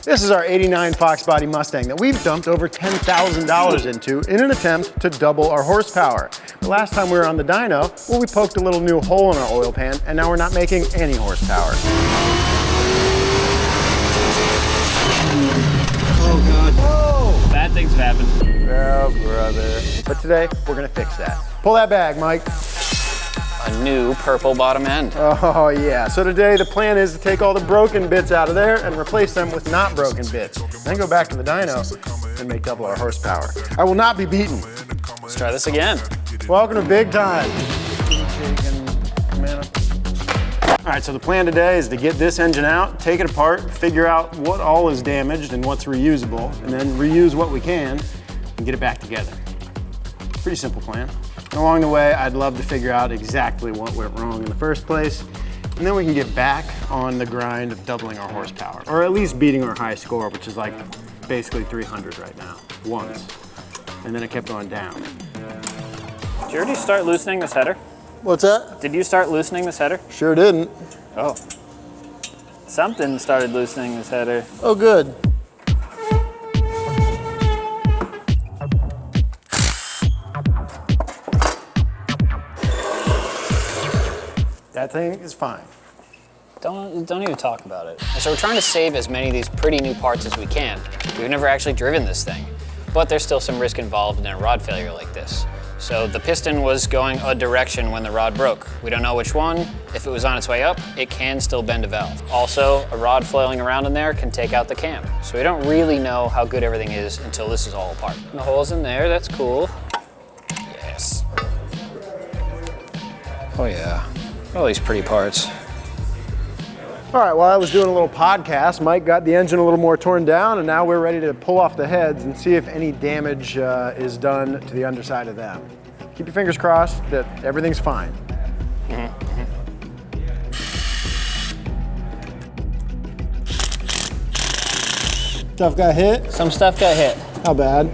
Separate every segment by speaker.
Speaker 1: This is our '89 Foxbody Mustang that we've dumped over $10,000 into in an attempt to double our horsepower. The last time we were on the dyno, well, we poked a little new hole in our oil pan, and now we're not making any horsepower.
Speaker 2: Oh God. Whoa! Bad things have happened.
Speaker 1: Oh, brother. But today, we're gonna fix that. Pull that bag, Mike.
Speaker 2: A new purple bottom end.
Speaker 1: Oh yeah, so today the plan is to take all the broken bits out of there and replace them with not broken bits. Then go back to the dyno and make double our horsepower. I will not be beaten.
Speaker 2: Let's try this again.
Speaker 1: Welcome to Bigtime. All right, so the plan today is to get this engine out, take it apart, figure out what all is damaged and what's reusable, and then reuse what we can and get it back together. Pretty simple plan. And along the way, I'd love to figure out exactly what went wrong in the first place, and then we can get back on the grind of doubling our horsepower, or at least beating our high score, which is like basically 300 right now, once. And then it kept going down.
Speaker 2: Did you already start loosening this header?
Speaker 1: What's that?
Speaker 2: Did you start loosening this header?
Speaker 1: Sure didn't.
Speaker 2: Oh. Something started loosening this header.
Speaker 1: Oh, good. That thing is fine.
Speaker 2: Don't even talk about it. So we're trying to save as many of these pretty new parts as we can. We've never actually driven this thing, but there's still some risk involved in a rod failure like this. So the piston was going a direction when the rod broke. We don't know which one. If it was on its way up, it can still bend a valve. Also, a rod flailing around in there can take out the cam. So we don't really know how good everything is until this is all apart. And the hole's in there, that's cool. Yes. Oh yeah. All these pretty parts.
Speaker 1: All right, while I was doing a little podcast, Mike got the engine a little more torn down, and now we're ready to pull off the heads and see if any damage is done to the underside of them. Keep your fingers crossed that everything's fine. Stuff got hit?
Speaker 2: Some stuff got hit.
Speaker 1: How bad?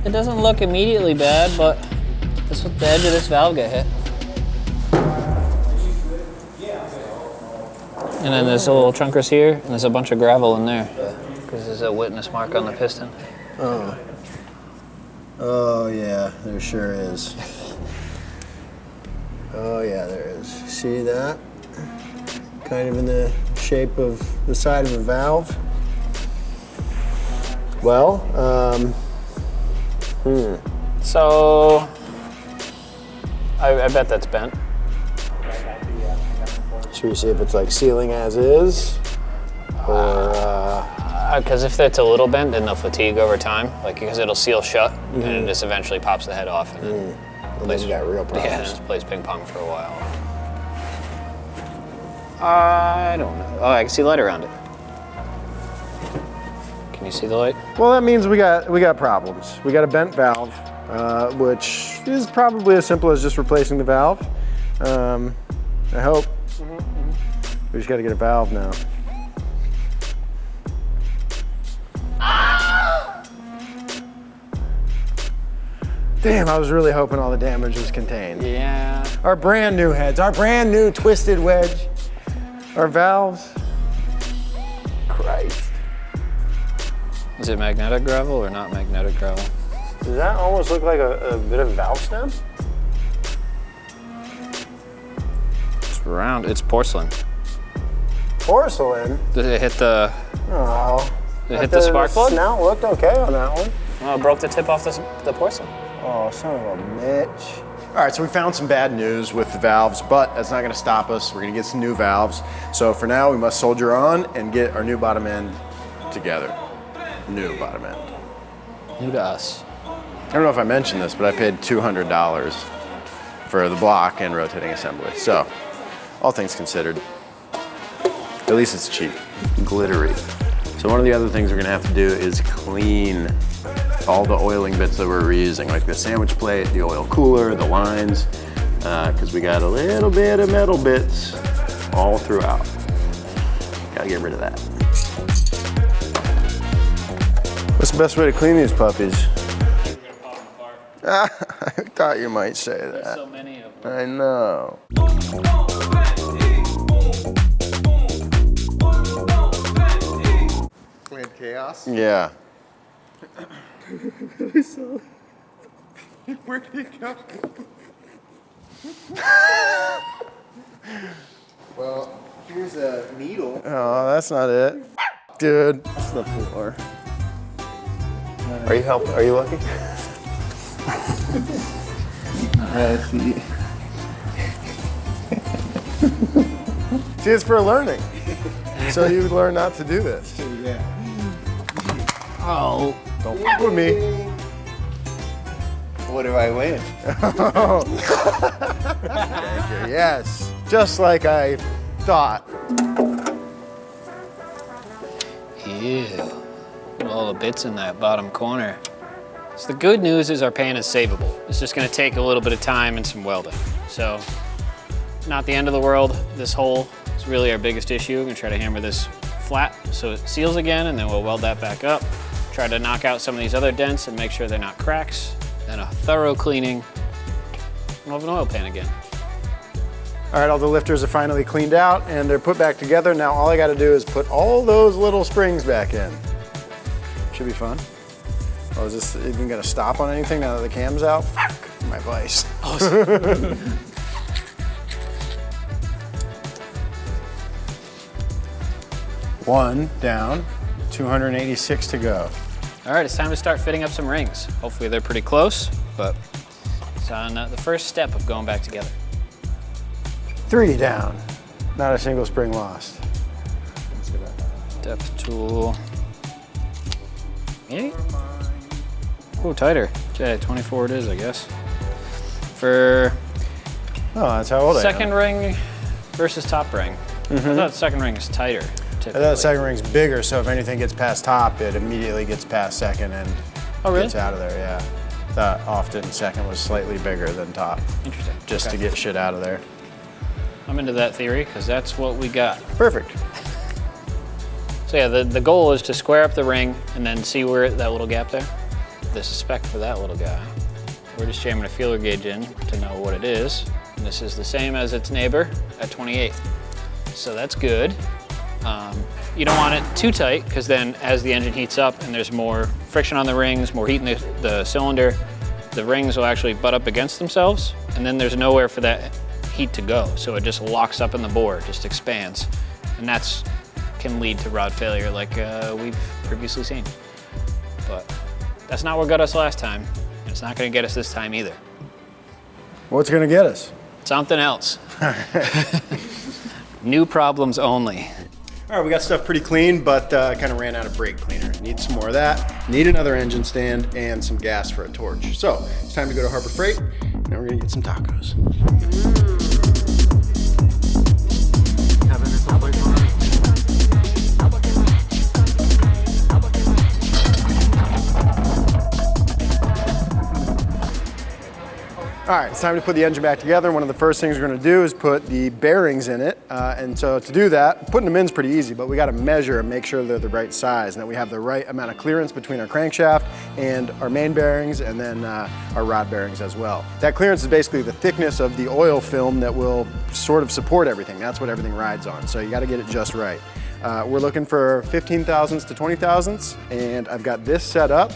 Speaker 2: It doesn't look immediately bad, but the edge of this valve got hit. And then there's a little trunkers here, and there's a bunch of gravel in there, because there's a witness mark on the piston.
Speaker 1: Oh. Oh yeah, there sure is. Oh yeah, there is. See that? Kind of in the shape of the side of a valve. Well,
Speaker 2: So, I bet that's bent.
Speaker 1: Should we see if it's like sealing as is? Or,
Speaker 2: Because if it's a little bent, then they'll fatigue over time, like because it'll seal shut, and it just eventually pops the head off, and then
Speaker 1: plays got real problems.
Speaker 2: yeah, just plays ping pong for a while. I don't know. Oh, I can see light around it. Can you see the light?
Speaker 1: Well, that means we got problems. We got a bent valve, which is probably as simple as just replacing the valve. I hope. We just got to get a valve now. Damn, I was really hoping all the damage was contained.
Speaker 2: Yeah.
Speaker 1: Our brand new heads, our brand new twisted wedge, our valves. Christ.
Speaker 2: Is it magnetic gravel or not magnetic gravel?
Speaker 1: Does that almost look like a bit of valve stem?
Speaker 2: It's round, it's porcelain.
Speaker 1: Porcelain?
Speaker 2: Did it hit the...
Speaker 1: Oh.
Speaker 2: Did it hit the spark plug?
Speaker 1: The snout looked okay on that one.
Speaker 2: Oh, it broke the tip off the porcelain.
Speaker 1: Oh, son of a bitch. All right, so we found some bad news with the valves, but that's not gonna stop us. We're gonna get some new valves. So for now, we must soldier on and get our new bottom end together. New bottom end.
Speaker 2: New to us.
Speaker 1: I don't know if I mentioned this, but I paid $200 for the block and rotating assembly. So, all things considered, at least it's cheap. Glittery. So one of the other things we're gonna have to do is clean all the oiling bits that we're reusing, like the sandwich plate, the oil cooler, the lines, because we got a little bit of metal bits all throughout. Gotta get rid of that. What's the best way to clean these puppies? I thought you might say that.
Speaker 2: There's so many of them.
Speaker 1: I know.
Speaker 3: Planned chaos.
Speaker 1: Yeah.
Speaker 3: Where did it go? Well, here's a needle.
Speaker 1: Oh, that's not it. Dude, that's the floor. Are you helping? Are you looking?
Speaker 3: See.
Speaker 1: See, it's for learning. So you would learn not to do this.
Speaker 3: Yeah.
Speaker 2: Oh.
Speaker 1: Don't fuck with me.
Speaker 3: What do I win?
Speaker 1: Yes, just like I thought.
Speaker 2: Ew. Look at all the bits in that bottom corner. So the good news is our pan is savable. It's just gonna take a little bit of time and some welding. So, not the end of the world. This hole is really our biggest issue. We're gonna try to hammer this flat so it seals again, and then we'll weld that back up. Try to knock out some of these other dents and make sure they're not cracks. Then a thorough cleaning. We'll have an oil pan again.
Speaker 1: All right, all the lifters are finally cleaned out and they're put back together. Now all I gotta do is put all those little springs back in. Should be fun. Oh, is this even gonna stop on anything now that the cam's out? Fuck, my vice. One down, 286 to go.
Speaker 2: All right, it's time to start fitting up some rings. Hopefully they're pretty close, but it's on the first step of going back together.
Speaker 1: 3 down, not a single spring lost.
Speaker 2: Depth tool. Maybe? Oh, tighter. Okay, 24 it is, I guess. For
Speaker 1: Oh, that's how old I am.
Speaker 2: second ring versus top ring. I thought second ring is tighter,
Speaker 1: I
Speaker 2: typically.
Speaker 1: thought second ring's bigger, so if anything gets past top, it immediately gets past second and gets out of there, yeah. Thought often second was slightly bigger than top,
Speaker 2: Interesting.
Speaker 1: just to get shit out of there.
Speaker 2: I'm into that theory, because that's what we got.
Speaker 1: Perfect.
Speaker 2: So yeah, the goal is to square up the ring and then see where that little gap there. This is spec for that little guy. We're just jamming a feeler gauge in to know what it is. And this is the same as its neighbor at 28. So that's good. You don't want it too tight, because then as the engine heats up and there's more friction on the rings, more heat in the cylinder, the rings will actually butt up against themselves, and then there's nowhere for that heat to go. So it just locks up in the bore, just expands. And that's can lead to rod failure like we've previously seen. But that's not what got us last time. And it's not gonna get us this time either.
Speaker 1: What's gonna get us?
Speaker 2: Something else. New problems only.
Speaker 1: All right, we got stuff pretty clean, but kind of ran out of brake cleaner. Need some more of that. Need another engine stand and some gas for a torch. So it's time to go to Harbor Freight. Now we're gonna get some tacos. All right, it's time to put the engine back together. One of the first things we're gonna do is put the bearings in it. And so to do that, putting them in is pretty easy, but we gotta measure and make sure they're the right size and that we have the right amount of clearance between our crankshaft and our main bearings, and then our rod bearings as well. That clearance is basically the thickness of the oil film that will sort of support everything. That's what everything rides on, so you gotta get it just right. We're looking for 15 thousandths to 20 thousandths, and I've got this set up.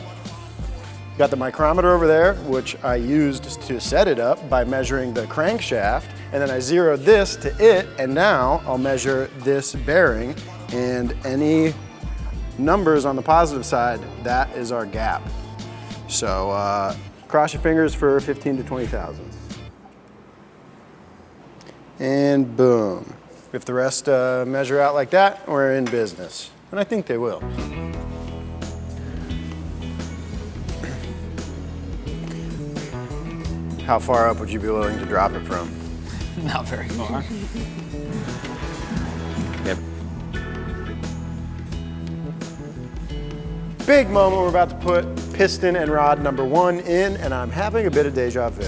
Speaker 1: Got the micrometer over there, which I used to set it up by measuring the crankshaft, and then I zeroed this to it, and now I'll measure this bearing, and any numbers on the positive side, that is our gap. So cross your fingers for 15 to 20 thousandths. And boom. If the rest measure out like that, we're in business. And I think they will. How far up would you be willing to drop it from?
Speaker 2: Not very far. Yep.
Speaker 1: Big moment, we're about to put piston and rod number 1 in, and I'm having a bit of deja vu.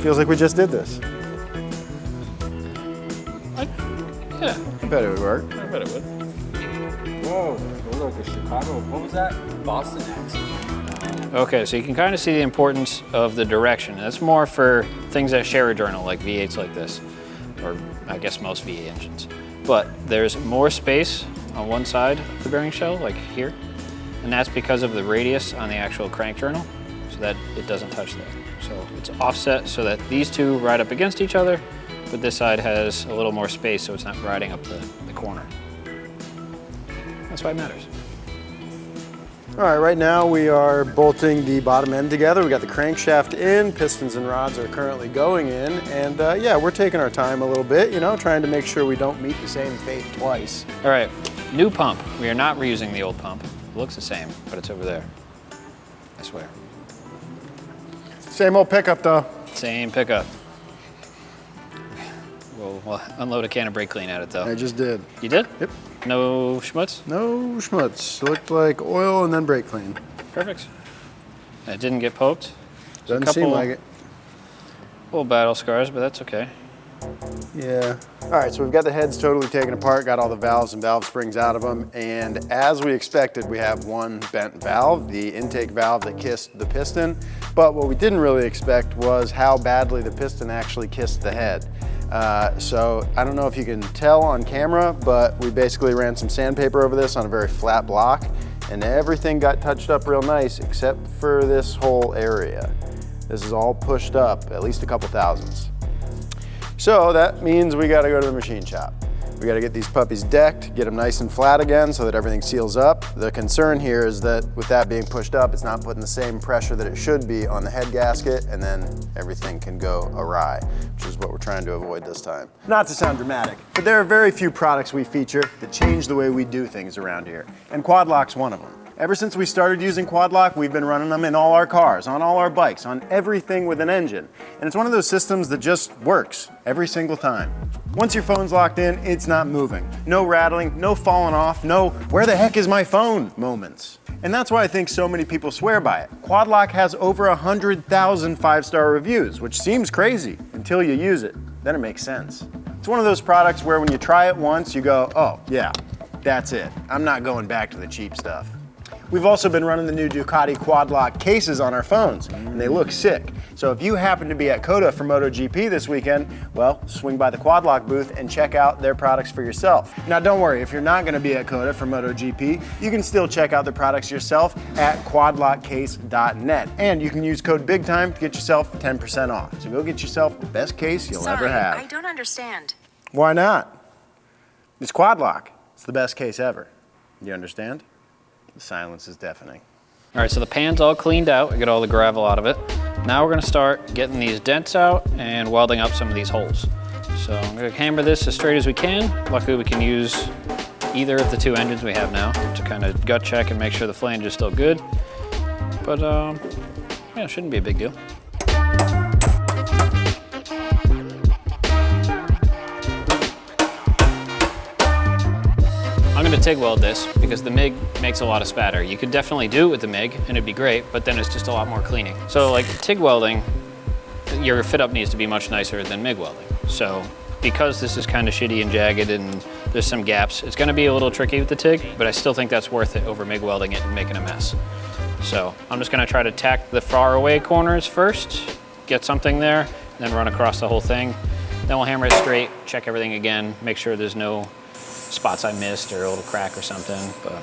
Speaker 1: Feels like we just did this.
Speaker 2: Yeah,
Speaker 1: I bet it would work.
Speaker 2: I bet it would.
Speaker 4: Whoa, look, a Chicago, what was that? Boston accent.
Speaker 2: Okay, so you can kind of see the importance of the direction. That's more for things that share a journal, like V8s like this, or I guess most V8 engines. But there's more space on one side of the bearing shell, like here. And that's because of the radius on the actual crank journal, so that it doesn't touch there. So it's offset so that these two ride up against each other, but this side has a little more space so it's not riding up the corner. That's why it matters.
Speaker 1: All right, right now we are bolting the bottom end together. We got the crankshaft in, pistons and rods are currently going in, and yeah, we're taking our time a little bit, you know, trying to make sure we don't meet the same fate twice.
Speaker 2: All right, new pump. We are not reusing the old pump. It looks the same, but it's over there. I swear.
Speaker 1: Same old pickup though.
Speaker 2: Same pickup. We'll unload a can of brake clean at it though.
Speaker 1: I just did.
Speaker 2: You did?
Speaker 1: Yep.
Speaker 2: No schmutz?
Speaker 1: No schmutz. Looked like oil and then brake clean.
Speaker 2: Perfect. It didn't get poked.
Speaker 1: Doesn't seem like it.
Speaker 2: Little battle scars, but that's okay.
Speaker 1: Yeah. All right, so we've got the heads totally taken apart, got all the valves and valve springs out of them, and as we expected, we have one bent valve, the intake valve that kissed the piston, but what we didn't really expect was how badly the piston actually kissed the head. So I don't know if you can tell on camera, but we basically ran some sandpaper over this on a very flat block, and everything got touched up real nice except for this whole area. This is all pushed up, at least a couple thousandths. So that means we gotta go to the machine shop. We gotta get these puppies decked, get them nice and flat again so that everything seals up. The concern here is that with that being pushed up, it's not putting the same pressure that it should be on the head gasket, and then everything can go awry, which is what we're trying to avoid this time. Not to sound dramatic, but there are very few products we feature that change the way we do things around here, and Quad Lock's one of them. Ever since we started using Quad Lock, we've been running them in all our cars, on all our bikes, on everything with an engine. And it's one of those systems that just works every single time. Once your phone's locked in, it's not moving. No rattling, no falling off, no where the heck is my phone moments. And that's why I think so many people swear by it. Quad Lock has over 100,000 five-star reviews, which seems crazy until you use it. Then it makes sense. It's one of those products where when you try it once, you go, oh yeah, that's it. I'm not going back to the cheap stuff. We've also been running the new Ducati Quad Lock cases on our phones, and they look sick. So if you happen to be at COTA for MotoGP this weekend, well, swing by the Quad Lock booth and check out their products for yourself. Now don't worry, if you're not gonna be at COTA for MotoGP, you can still check out the products yourself at quadlockcase.net. And you can use code BIGTIME to get yourself 10% off. So go get yourself the best case you'll ever have.
Speaker 5: I don't understand.
Speaker 1: Why not? It's Quad Lock. It's the best case ever. You understand? The silence is deafening.
Speaker 2: All right, so the pan's all cleaned out. We got all the gravel out of it. Now we're gonna start getting these dents out and welding up some of these holes. So I'm gonna hammer this as straight as we can. Luckily we can use either of the two engines we have now to kind of gut check and make sure the flange is still good. But yeah, it shouldn't be a big deal. I'm gonna TIG weld this because the MIG makes a lot of spatter. You could definitely do it with the MIG and it'd be great, but then it's just a lot more cleaning. So like TIG welding, your fit up needs to be much nicer than MIG welding. So because this is kind of shitty and jagged and there's some gaps, it's gonna be a little tricky with the TIG, but I still think that's worth it over MIG welding it and making a mess. So I'm just gonna try to tack the far away corners first, get something there, then run across the whole thing. Then we'll hammer it straight, check everything again, make sure there's no spots I missed or a little crack or something, but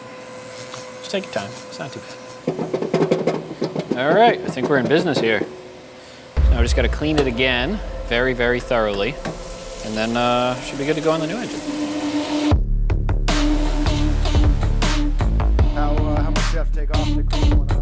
Speaker 2: just take your time, it's not too bad. All right, I think we're in business here. So now we just gotta clean it again, very, very thoroughly, and then should be good to go on the new engine.
Speaker 1: How much do you have to take off to clean one up?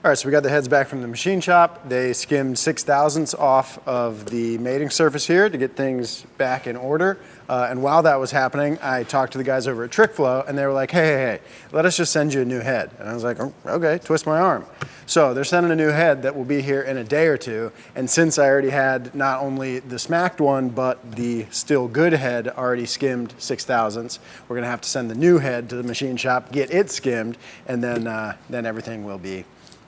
Speaker 1: All right, so we got the heads back from the machine shop. They skimmed 0.006 off of the mating surface here to get things back in order. And while that was happening, I talked to the guys over at TrickFlow, and they were like, hey, let us just send you a new head. And I was like, oh, okay, twist my arm. So they're sending a new head that will be here in a day or two. And since I already had not only the smacked one, but the still good head already skimmed 0.006, we're gonna have to send the new head to the machine shop, get it skimmed, and then everything will be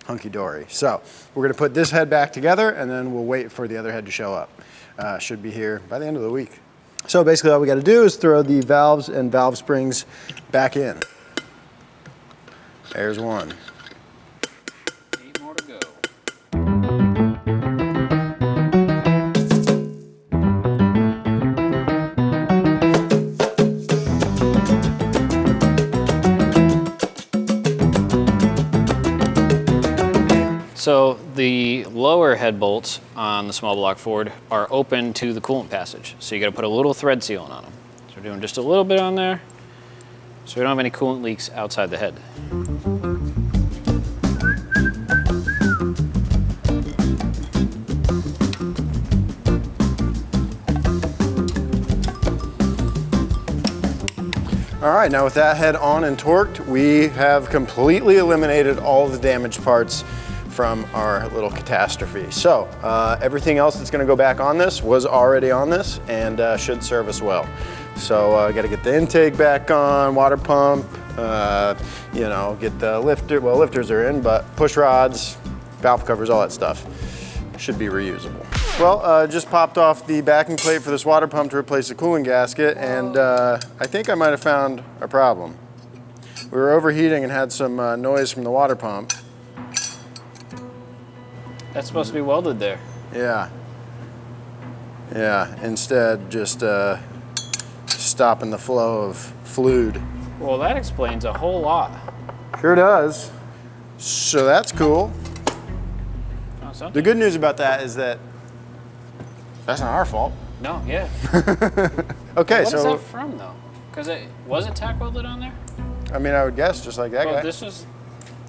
Speaker 1: hunky-dory. So we're gonna put this head back together and then we'll wait for the other head to show up. Should be here by the end of the week. So basically all we gotta do is throw the valves and valve springs back in. There's one.
Speaker 2: 8 more to go. So the lower head bolts on the small block Ford are open to the coolant passage. So you got to put a little thread sealant on them. So we're doing just a little bit on there, so we don't have any coolant leaks outside the head.
Speaker 1: All right, now with that head on and torqued, we have completely eliminated all the damaged parts from our little catastrophe. So everything else that's gonna go back on this was already on this and should serve us well. So gotta get the intake back on, water pump, you know, get the lifter, well, lifters are in, but push rods, valve covers, all that stuff should be reusable. Well, just popped off the backing plate for this water pump to replace the cooling gasket, and I think I might have found a problem. We were overheating and had some noise from the water pump.
Speaker 2: That's supposed to be welded there.
Speaker 1: Yeah. Yeah, instead just stopping the flow of fluid.
Speaker 2: Well, that explains a whole lot.
Speaker 1: Sure does. So that's cool.
Speaker 2: Oh, something.
Speaker 1: The good news about that is that that's not our fault.
Speaker 2: No, yeah.
Speaker 1: Okay,
Speaker 2: What
Speaker 1: so
Speaker 2: is that from though? Because was it tack welded on there?
Speaker 1: I mean, I would guess just like that
Speaker 2: Well,
Speaker 1: guy.
Speaker 2: this is.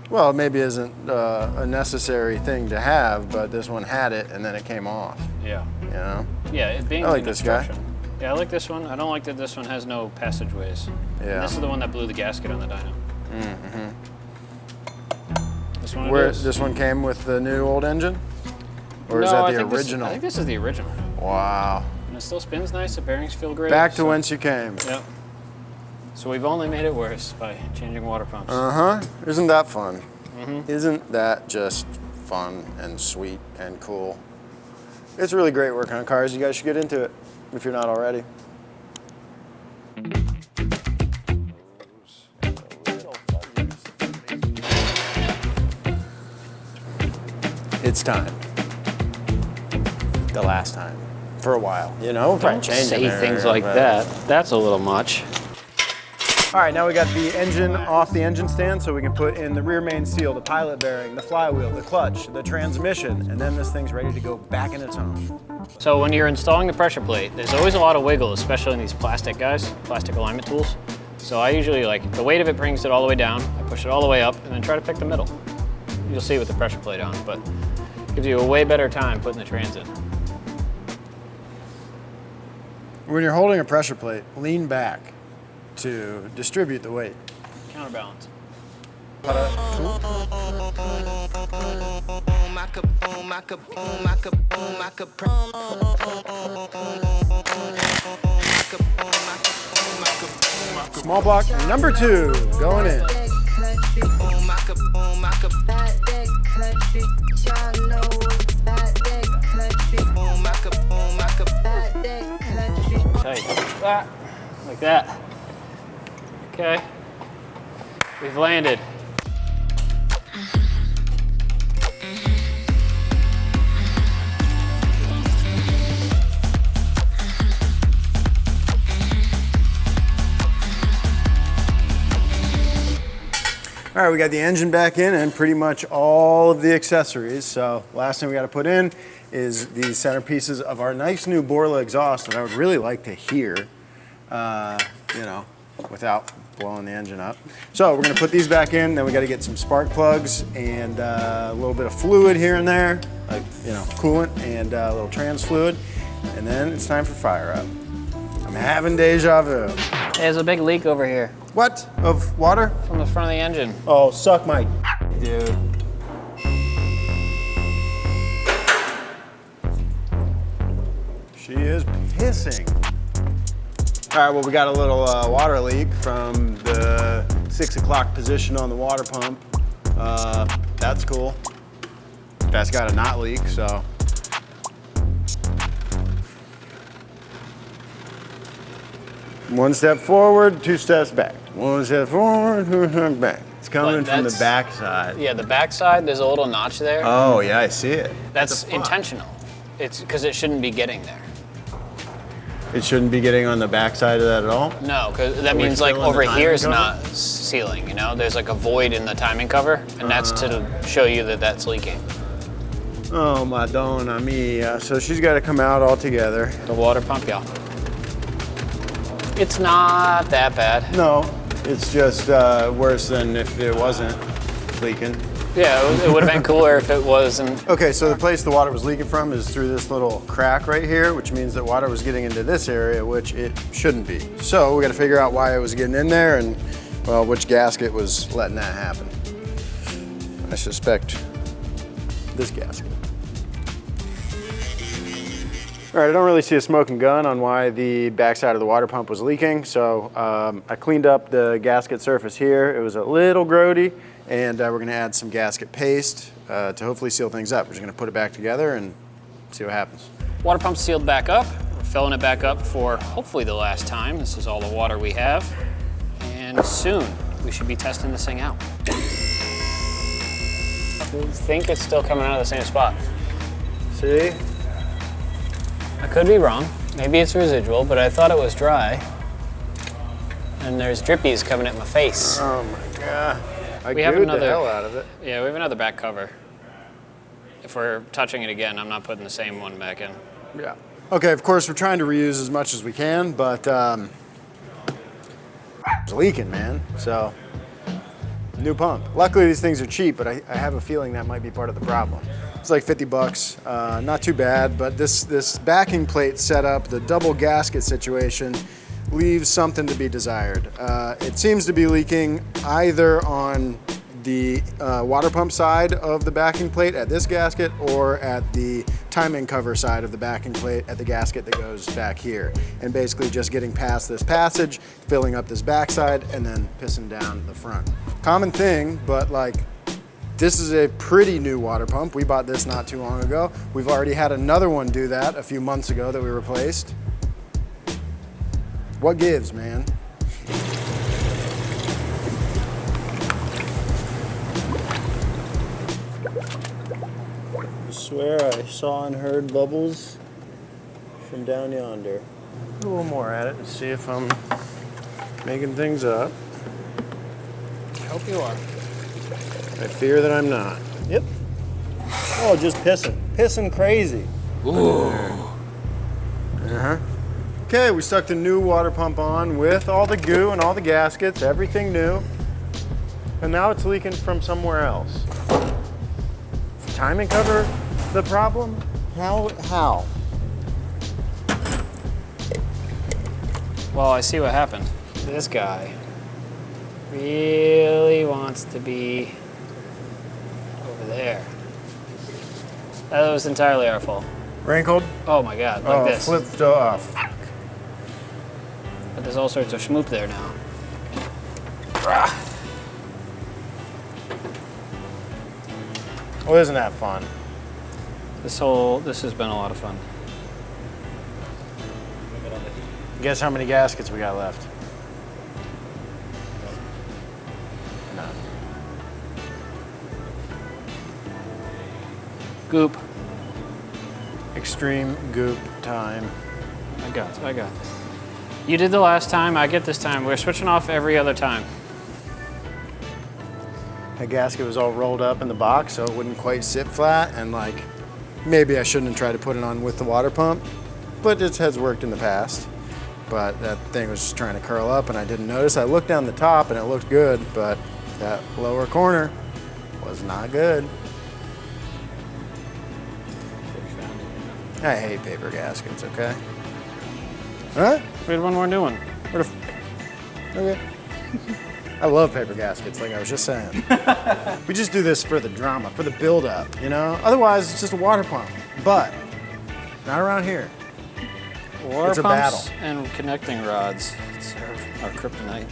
Speaker 1: Well, it maybe isn't a necessary thing to have, but this one had it and then it came off.
Speaker 2: Yeah.
Speaker 1: You know?
Speaker 2: Yeah, it being
Speaker 1: I like
Speaker 2: an
Speaker 1: this guy.
Speaker 2: instruction. Yeah, I like this one. I don't like that this one has no passageways.
Speaker 1: Yeah.
Speaker 2: And this is the one that blew the gasket on the dyno.
Speaker 1: Mm-hmm.
Speaker 2: This one
Speaker 1: Where
Speaker 2: it is.
Speaker 1: this one came with the new old engine, or
Speaker 2: No,
Speaker 1: is that
Speaker 2: I
Speaker 1: the
Speaker 2: think
Speaker 1: original?
Speaker 2: I think this is the original.
Speaker 1: Wow.
Speaker 2: And it still spins nice. The bearings feel great.
Speaker 1: Back to
Speaker 2: so-
Speaker 1: whence you came.
Speaker 2: Yep. So we've only made it worse by changing water pumps.
Speaker 1: Uh-huh. Isn't that fun?
Speaker 2: Mm-hmm.
Speaker 1: Isn't that just fun and sweet and cool? It's really great working on cars. You guys should get into it if you're not already. It's time. The last time. For a while, you know?
Speaker 2: Don't say things like that. That's a little much.
Speaker 1: All right, now we got the engine off the engine stand so we can put in the rear main seal, the pilot bearing, the flywheel, the clutch, the transmission, and then this thing's ready to go back in its home.
Speaker 2: So when you're installing the pressure plate, there's always a lot of wiggle, especially in these plastic guys, plastic alignment tools. So I usually, like, the weight of it brings it all the way down, I push it all the way up, and then try to pick the middle. You'll see with the pressure plate on, but it gives you a way better time putting the trans in.
Speaker 1: When you're holding a pressure plate, lean back to distribute the weight.
Speaker 2: Counterbalance.
Speaker 1: Small block number 2 going in.
Speaker 2: Tight. Like that. Okay. We've landed.
Speaker 1: All right, we got the engine back in and pretty much all of the accessories. So last thing we got to put in is the centerpieces of our nice new Borla exhaust that I would really like to hear, you know, without blowing the engine up. So we're gonna put these back in, then we gotta get some spark plugs and a little bit of fluid here and there, like, you know, coolant and a little trans fluid. And then it's time for fire up. I'm having deja vu.
Speaker 2: There's a big leak over here
Speaker 1: What? Of water?
Speaker 2: from the front of the engine.
Speaker 1: Oh, suck my dude. She is pissing. All right, well, we got a little water leak from the 6 o'clock position on the water pump. That's cool. That's got to not leak, so. One step forward, 2 steps back. 1 step forward, 2 steps back. It's coming
Speaker 2: But
Speaker 1: from the
Speaker 2: that's-
Speaker 1: back side.
Speaker 2: Yeah, the back side, there's a little notch there.
Speaker 1: Oh, yeah, I see it.
Speaker 2: That's intentional. It's because it shouldn't be getting there.
Speaker 1: It shouldn't be getting on the back side of that at all?
Speaker 2: No, because that
Speaker 1: we
Speaker 2: means like
Speaker 1: filling the
Speaker 2: over
Speaker 1: timing
Speaker 2: here is
Speaker 1: cover?
Speaker 2: not sealing, you know? There's like a void in the timing cover, and that's to show you that that's leaking.
Speaker 1: Oh, Madonna mia. So she's got to come out all together.
Speaker 2: The water pump, yeah. It's not that bad.
Speaker 1: No, it's just worse than if it wasn't leaking.
Speaker 2: Yeah, it would have been cooler if it wasn't.
Speaker 1: Okay, so the place the water was leaking from is through this little crack right here, which means that water was getting into this area, which it shouldn't be. So we got to figure out why it was getting in there and, well, which gasket was letting that happen. I suspect this gasket. All right, I don't really see a smoking gun on why the backside of the water pump was leaking, so I cleaned up the gasket surface here. It was a little grody, and we're gonna add some gasket paste to hopefully seal things up. We're just gonna put it back together and see what happens.
Speaker 2: Water pump's sealed back up. We're filling it back up for hopefully the last time. This is all the water we have. And soon, we should be testing this thing out. I think it's still coming out of the same spot.
Speaker 1: See?
Speaker 2: I could be wrong. Maybe it's residual, but I thought it was dry. And there's drippies coming at my face.
Speaker 1: Oh my God. I
Speaker 2: We have
Speaker 1: gooed
Speaker 2: another-
Speaker 1: the hell out of it.
Speaker 2: Yeah, we have another back cover. If we're touching it again, I'm not putting the same one back in.
Speaker 1: Yeah. Okay, of course, we're trying to reuse as much as we can, but it's leaking, man. So, new pump. Luckily, these things are cheap, but I have a feeling that might be part of the problem. It's like 50 bucks, not too bad, but this backing plate setup, the double gasket situation, leaves something to be desired. It seems to be leaking either on the water pump side of the backing plate at this gasket or at the timing cover side of the backing plate at the gasket that goes back here. And basically just getting past this passage, filling up this backside, and then pissing down the front. Common thing, but like, this is a pretty new water pump. We bought this not too long ago. We've already had another one do that a few months ago that we replaced. What gives, man? I swear I saw and heard bubbles from down yonder. A little more at it and see if I'm making things up.
Speaker 2: Hope you are.
Speaker 1: I fear that I'm not. Yep. Oh, just pissing. Pissing crazy.
Speaker 2: Ooh.
Speaker 1: Uh-huh. Okay, we stuck the new water pump on with all the goo and all the gaskets, everything new. And now it's leaking from somewhere else. Is timing cover the problem? How?
Speaker 2: Well, I see what happened. This guy really wants to be over there. That was entirely our fault.
Speaker 1: Wrinkled?
Speaker 2: Oh my God, like this.
Speaker 1: Flipped off.
Speaker 2: But there's all sorts of schmoop there now.
Speaker 1: Well, isn't that fun?
Speaker 2: This has been a lot of fun.
Speaker 1: Guess how many gaskets we got left? None.
Speaker 2: Goop.
Speaker 1: Extreme goop time.
Speaker 2: I got this. You did the last time, I get this time. We're switching off every other time.
Speaker 1: The gasket was all rolled up in the box so it wouldn't quite sit flat, and like, maybe I shouldn't have tried to put it on with the water pump, but it has worked in the past. But that thing was just trying to curl up and I didn't notice. I looked down the top and it looked good, but that lower corner was not good. I hate paper gaskets, okay? Huh?
Speaker 2: We had one more new one.
Speaker 1: Okay. I love paper gaskets, like I was just saying. We just do this for the drama, for the build-up, you know? Otherwise, it's just a water pump. But, not around here.
Speaker 2: Water
Speaker 1: It's a
Speaker 2: pumps
Speaker 1: battle.
Speaker 2: and connecting rods. It's our kryptonite.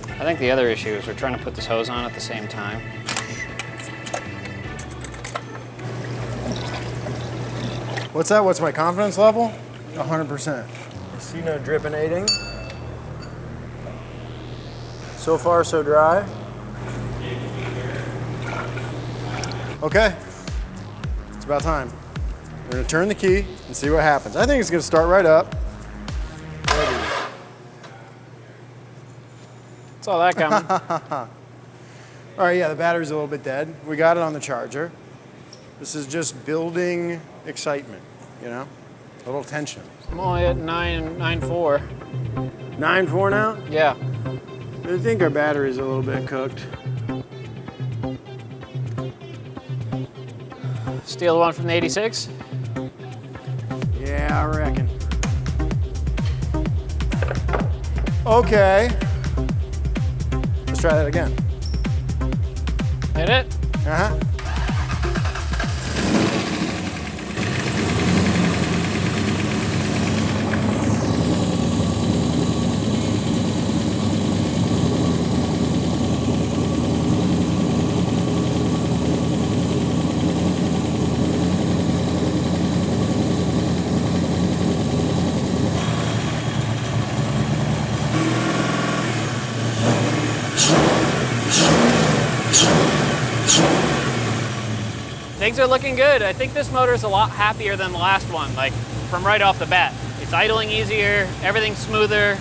Speaker 2: I think the other issue is we're trying to put this hose on at the same time.
Speaker 1: What's that? What's my confidence level? 100%. See no drippinating. So far, so dry. Okay, it's about time. We're gonna turn the key and see what happens. I think it's gonna start right up. Ready.
Speaker 2: Saw that coming.
Speaker 1: All right, yeah, the battery's a little bit dead. We got it on the charger. This is just building excitement, you know? A little tension.
Speaker 2: I'm only at 9.4.
Speaker 1: 9.4 now?
Speaker 2: Yeah.
Speaker 1: I think our battery's a little bit cooked.
Speaker 2: Steal the one from the 86?
Speaker 1: Yeah, I reckon. Okay. Let's try that again.
Speaker 2: Hit it?
Speaker 1: Uh-huh.
Speaker 2: Things are looking good. I think this motor is a lot happier than the last one, like from right off the bat. It's idling easier, everything's smoother.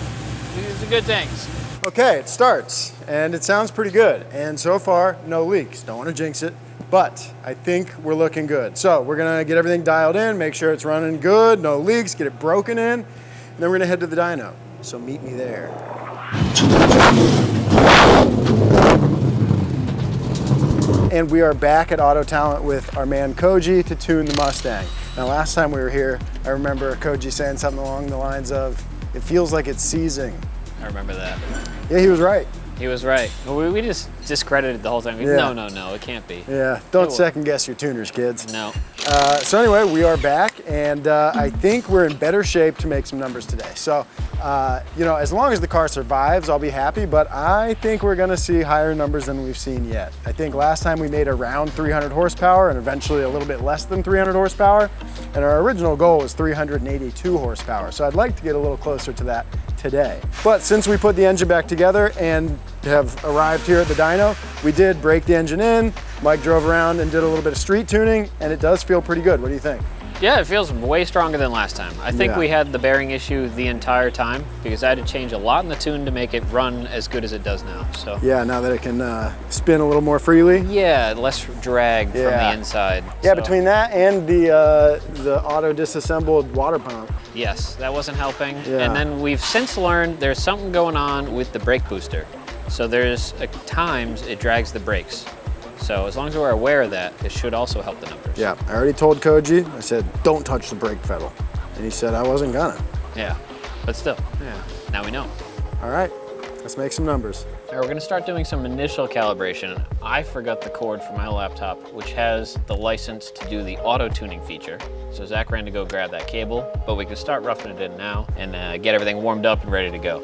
Speaker 2: These are good things.
Speaker 1: Okay, it starts, and it sounds pretty good. And so far, no leaks. Don't want to jinx it, but I think we're looking good. So we're gonna get everything dialed in, make sure it's running good, no leaks, get it broken in, and then we're gonna head to the dyno. So meet me there. And we are back at Auto Talent with our man Koji to tune the Mustang. Now last time we were here, I remember Koji saying something along the lines of, it feels like it's seizing.
Speaker 2: I remember that.
Speaker 1: Yeah, he was right.
Speaker 2: He was right. We just discredited the whole thing.
Speaker 1: Yeah.
Speaker 2: No, it can't be.
Speaker 1: Yeah, don't second guess your tuners, kids.
Speaker 2: No.
Speaker 1: So anyway, we are back, and I think we're in better shape to make some numbers today. So, you know, as long as the car survives, I'll be happy, but I think we're gonna see higher numbers than we've seen yet. I think last time we made around 300 horsepower and eventually a little bit less than 300 horsepower, and our original goal was 382 horsepower. So I'd like to get a little closer to that today. But since we put the engine back together and have arrived here at the dyno, we did break the engine in. Mike drove around and did a little bit of street tuning, and it does feel pretty good. What do you think?
Speaker 2: Yeah, it feels way stronger than last time. I think
Speaker 1: Yeah.
Speaker 2: we had the bearing issue the entire time because I had to change a lot in the tune to make it run as good as it does now. So
Speaker 1: Yeah, now that it can spin a little more freely.
Speaker 2: yeah, less drag from the inside.
Speaker 1: Yeah,
Speaker 2: So,
Speaker 1: between that and the auto disassembled water pump.
Speaker 2: yes, that wasn't helping.
Speaker 1: Yeah.
Speaker 2: And then we've since learned there's something going on with the brake booster. So there's times it drags the brakes. So as long as we're aware of that, it should also help the numbers.
Speaker 1: Yeah, I already told Koji, I said, don't touch the brake pedal. And he said I wasn't gonna.
Speaker 2: Yeah, but still, yeah, now we know.
Speaker 1: All right, let's make some numbers.
Speaker 2: All right, we're gonna start doing some initial calibration. I forgot the cord for my laptop, which has the license to do the auto tuning feature. So Zach ran to go grab that cable, but we can start roughing it in now and get everything warmed up and ready to go.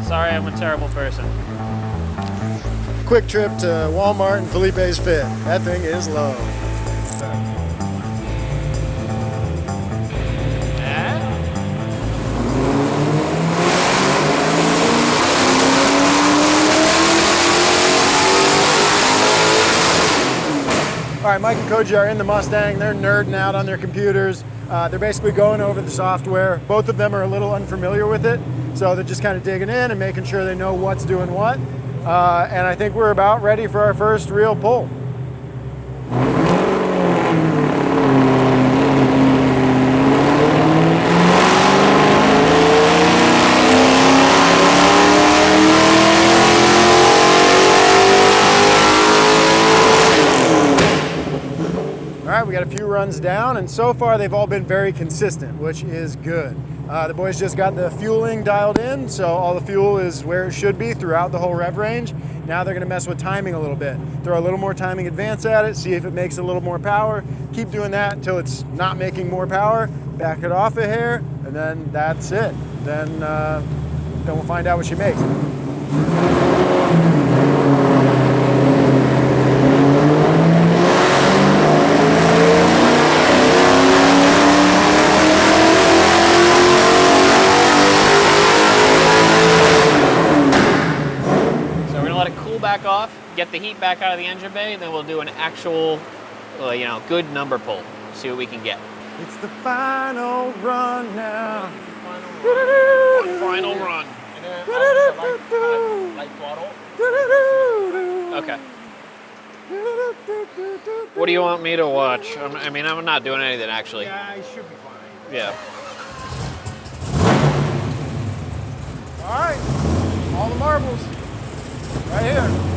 Speaker 2: Sorry, I'm a terrible person.
Speaker 1: Quick trip to Walmart and Felipe's Fit. That thing is low. All right, Mike and Koji are in the Mustang. They're nerding out on their computers. They're basically going over the software. Both of them are a little unfamiliar with it, so they're just kind of digging in and making sure they know what's doing what. And I think we're about ready for our first real pull. All right, we got a few runs down, and so far they've all been very consistent, which is good. The boys just got the fueling dialed in, so all the fuel is where it should be throughout the whole rev range. Now they're gonna mess with timing a little bit. Throw a little more timing advance at it, see if it makes a little more power. Keep doing that until it's not making more power. Back it off a hair, and then that's it. Then we'll find out what she makes.
Speaker 2: get the heat back out of the engine bay, then we'll do an actual, you know, good number pull. See what we can get.
Speaker 1: It's the final run now.
Speaker 2: Final run.
Speaker 4: And then light throttle.
Speaker 2: Okay. What do you want me to watch? I mean, I'm not doing anything actually.
Speaker 3: Yeah, you should be fine.
Speaker 2: Yeah.
Speaker 3: All right, all the marbles, right here.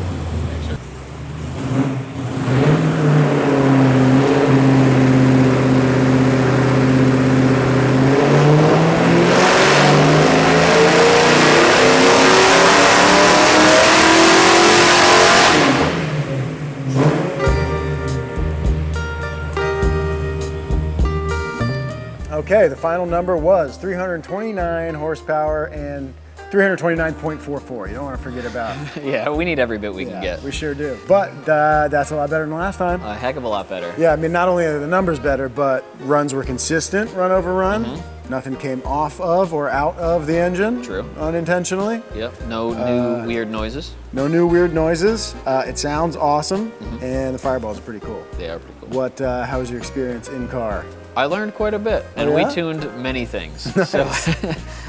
Speaker 1: Okay, the final number was 329 horsepower and 329.44. You don't want to forget about it.
Speaker 2: Yeah, we need every bit we can get.
Speaker 1: We sure do. But that's a lot better than last time.
Speaker 2: A heck of a lot better.
Speaker 1: Yeah, I mean, not only are the numbers better, but runs were consistent, run over run. Nothing came off of or out of the engine.
Speaker 2: True.
Speaker 1: Unintentionally.
Speaker 2: Yep, no new weird noises.
Speaker 1: No new weird noises. It sounds awesome, and the fireballs are pretty cool.
Speaker 2: They are pretty cool.
Speaker 1: How was your experience in car?
Speaker 2: I learned quite a bit, and
Speaker 1: Yeah?
Speaker 2: we tuned many things. So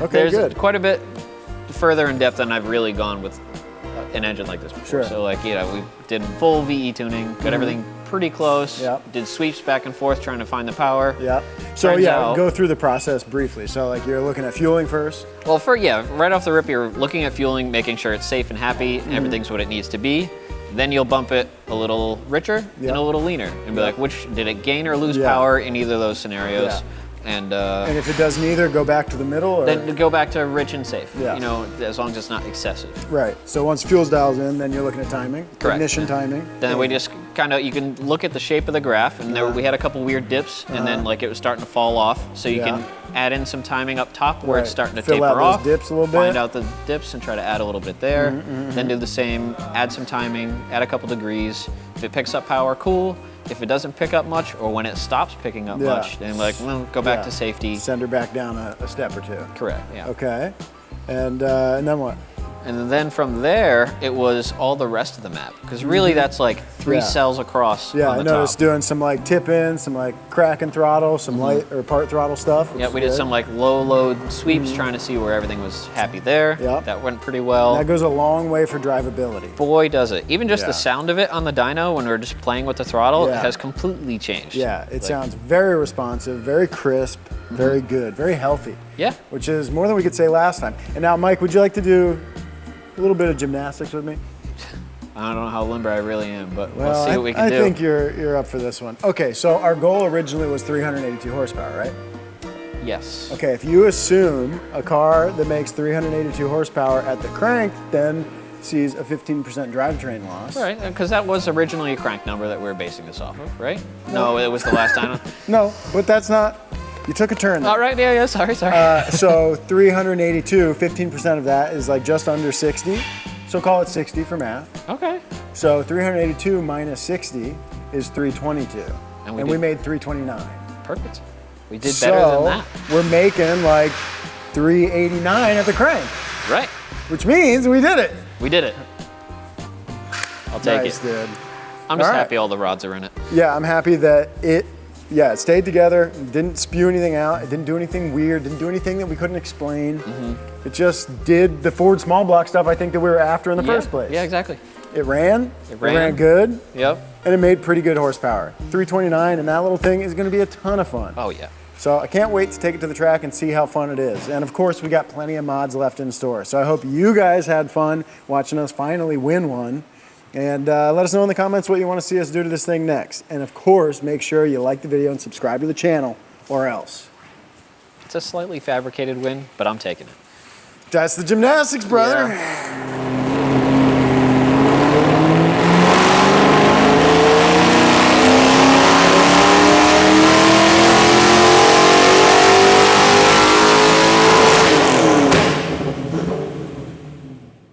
Speaker 1: Okay,
Speaker 2: there's
Speaker 1: good.
Speaker 2: quite a bit further in depth than I've really gone with an engine like this before.
Speaker 1: Sure.
Speaker 2: So like, you know, we did full VE tuning, got everything pretty close.
Speaker 1: Yep.
Speaker 2: Did sweeps back and forth trying to find the power.
Speaker 1: Yeah. So
Speaker 2: Turns
Speaker 1: yeah,
Speaker 2: out-
Speaker 1: go through the process briefly. So like you're looking at fueling first.
Speaker 2: Well, right off the rip, you're looking at fueling, making sure it's safe and happy, and everything's what it needs to be. Then you'll bump it a little richer
Speaker 1: Yeah.
Speaker 2: and a little leaner, and be like, which did it gain or lose
Speaker 1: Yeah.
Speaker 2: power in either of those scenarios?
Speaker 1: Yeah.
Speaker 2: And
Speaker 1: And if it does neither, go back to the middle. Or?
Speaker 2: then go back to rich and safe.
Speaker 1: Yeah.
Speaker 2: You know, as long as it's not excessive.
Speaker 1: Right. So once fuel's dialed in, then you're looking at timing,
Speaker 2: Correct.
Speaker 1: ignition timing.
Speaker 2: Then we just kind of, you can look at the shape of the graph, and there we had a couple weird dips, and then like it was starting to fall off. So you
Speaker 1: Yeah.
Speaker 2: can add in some timing up top where it's
Speaker 1: Right.
Speaker 2: starting to
Speaker 1: Fill
Speaker 2: taper
Speaker 1: out those
Speaker 2: off.
Speaker 1: dips a little
Speaker 2: Find
Speaker 1: bit.
Speaker 2: out the dips and try to add a little bit there. Then do the same, add some timing, add a couple degrees. If it picks up power, cool. If it doesn't pick up much, or when it stops picking up
Speaker 1: Yeah.
Speaker 2: much, then like, well, go back
Speaker 1: Yeah.
Speaker 2: to safety.
Speaker 1: Send her back down a step or two.
Speaker 2: Correct, yeah.
Speaker 1: Okay. And then what?
Speaker 2: And then from there, it was all the rest of the map. Because really that's like three
Speaker 1: Yeah.
Speaker 2: cells across
Speaker 1: Yeah,
Speaker 2: on
Speaker 1: I
Speaker 2: the
Speaker 1: noticed
Speaker 2: top.
Speaker 1: doing some like tip in, some like crack and throttle, some light or part throttle stuff. which
Speaker 2: Yeah,
Speaker 1: is
Speaker 2: we did
Speaker 1: good.
Speaker 2: some like low load sweeps trying to see where everything was happy there.
Speaker 1: Yep.
Speaker 2: That went pretty well.
Speaker 1: That goes a long way for drivability.
Speaker 2: Boy, does it. Even just
Speaker 1: Yeah.
Speaker 2: the sound of it on the dyno when we're just playing with the throttle
Speaker 1: Yeah.
Speaker 2: has completely changed.
Speaker 1: Yeah, it
Speaker 2: Like,
Speaker 1: sounds very responsive, very crisp, very good, very healthy.
Speaker 2: Yeah.
Speaker 1: Which is more than we could say last time. And now, Mike, would you like to do a little bit of gymnastics with me?
Speaker 2: I don't know how limber I really am, but
Speaker 1: Well,
Speaker 2: we'll see what we can
Speaker 1: I
Speaker 2: do.
Speaker 1: think you're up for this one. Okay, so our goal originally was 382 horsepower, right?
Speaker 2: Yes.
Speaker 1: Okay, if you assume a car that makes 382 horsepower at the crank, then sees a 15% drivetrain loss.
Speaker 2: Right, because that was originally a crank number that we were basing this off of, right? No, it was the last dyno.
Speaker 1: No, but that's not. You took a turn there.
Speaker 2: All right, yeah, sorry.
Speaker 1: So 382, 15% of that is like just under 60. So call it 60 for math.
Speaker 2: Okay.
Speaker 1: So 382 minus 60 is 322.
Speaker 2: And
Speaker 1: And
Speaker 2: we
Speaker 1: we
Speaker 2: did-
Speaker 1: made 329.
Speaker 2: Perfect. We did better than that.
Speaker 1: We're making like 389 at the crank,
Speaker 2: Right.
Speaker 1: which means we did it.
Speaker 2: We did it. I'll take
Speaker 1: Nice,
Speaker 2: it.
Speaker 1: dude.
Speaker 2: I'm just
Speaker 1: All right.
Speaker 2: happy all the rods are in it.
Speaker 1: Yeah, I'm happy that it stayed together, didn't spew anything out, it didn't do anything weird, didn't do anything that we couldn't explain. It just did the Ford small block stuff I think that we were after in the first place.
Speaker 2: Yeah, exactly.
Speaker 1: It ran,
Speaker 2: It ran.
Speaker 1: good,
Speaker 2: Yep.
Speaker 1: and it made pretty good horsepower. 329 and that little thing is gonna be a ton of fun.
Speaker 2: Oh, yeah.
Speaker 1: So I can't wait to take it to the track and see how fun it is. And of course, we got plenty of mods left in store. So I hope you guys had fun watching us finally win one. And let us know in the comments what you want to see us do to this thing next. And of course, make sure you like the video and subscribe to the channel, or else.
Speaker 2: It's a slightly fabricated win, but I'm taking it.
Speaker 1: That's the gymnastics, brother.